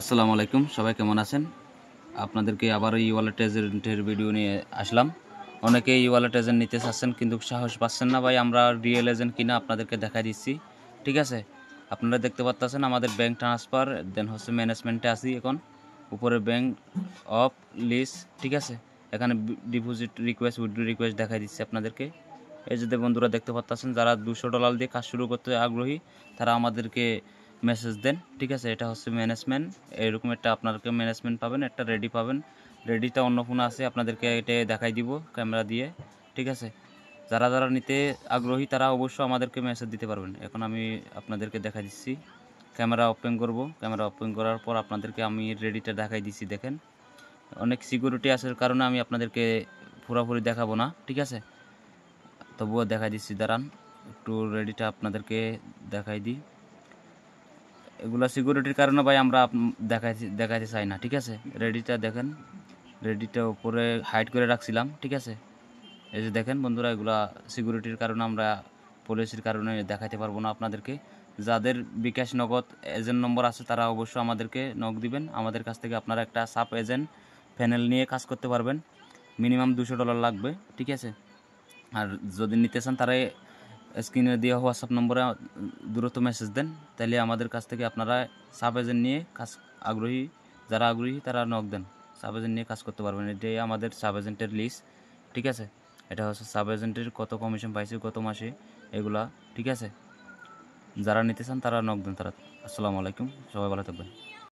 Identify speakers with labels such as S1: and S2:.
S1: আসসালামু আলাইকুম, সবাই কেমন আছেন? আপনাদেরকে আবার ই ওয়ালেট এজেন্টের ভিডিও নিয়ে আসলাম। অনেকে ই ওয়ালেট এজেন্ট নিতে চাচ্ছেন কিন্তু সাহস পাচ্ছেন না। ভাই, আমরা রিয়েল এজেন্ট কিনা আপনাদেরকে দেখাই দিচ্ছি। ঠিক আছে, আপনারা দেখতে পাচ্ছেন আমাদের ব্যাংক ট্রান্সফার দেন হচ্ছে ম্যানেজমেন্টে আছি এখন। উপরে ব্যাংক অফ লিস্ট, ঠিক আছে। এখানে ডিপোজিট রিকোয়েস্ট, উইথড্র রিকোয়েস্ট দেখাই দিচ্ছি আপনাদেরকে। এই যে বন্ধুরা দেখতে পাচ্ছেন, যারা $200 দিয়ে কাজ শুরু করতে আগ্রহী তারা আমাদেরকে মেসেজ দেন। ঠিক আছে, এটা হচ্ছে ম্যানেজমেন্ট। এরকম একটা আপনাদেরকে ম্যানেজমেন্ট পাবেন, একটা রেডি পাবেন। রেডিটা অন্য ফোনে আছে, আপনাদেরকে এটা দেখাই দিব ক্যামেরা দিয়ে। ঠিক আছে, যারা যারা নিতে আগ্রহী তারা অবশ্যই আমাদেরকে মেসেজ দিতে পারবেন। এখন আমি আপনাদেরকে দেখাই দিচ্ছি, ক্যামেরা ওপেন করব। ক্যামেরা ওপেন করার পর আপনাদেরকে আমি রেডিটা দেখাই দিচ্ছি। দেখেন, অনেক সিকিউরিটি আসার কারণে আমি আপনাদেরকে পুরোপুরি দেখাবো না। ঠিক আছে, তবুও দেখাই দিচ্ছি, দাঁড়ান একটু রেডিটা আপনাদেরকে দেখাই দিই। এগুলো সিকিউরিটির কারণে ভাই আমরা দেখাইতে চাই না। ঠিক আছে, রেডিটা দেখেন, রেডিটা উপরে হাইড করে রাখছিলাম। ঠিক আছে, এই যে দেখেন বন্ধুরা, এগুলা সিকিউরিটির কারণে আমরা পলিসির কারণে দেখাইতে পারবো না আপনাদেরকে। যাদের বিকাশ নগদ এজেন্ট নম্বর আছে তারা অবশ্যই আমাদেরকে নক দিবেন। আমাদের কাছ থেকে আপনারা একটা সাব এজেন্ট প্যানেল নিয়ে কাজ করতে পারবেন। মিনিমাম $200 লাগবে। ঠিক আছে, আর যদি নিতে চান তারা স্ক্রিনে দেওয়া হোয়াটসঅ্যাপ নম্বরে দ্রুত মেসেজ দেন, তাহলে আমাদের কাছ থেকে আপনারা সাব এজেন্ট নিয়ে কাজ যারা আগ্রহী তারা নক দেন, সাব এজেন্ট নিয়ে কাজ করতে পারবেন। এটাই আমাদের সাব এজেন্টের লিস্ট। ঠিক আছে, এটা হচ্ছে সাব এজেন্টের কত কমিশন পাইছে গত মাসে এগুলা। ঠিক আছে, যারা নিতে চান তারা নক দেন তারা। আসসালামু আলাইকুম, সবাই ভালো থাকবেন।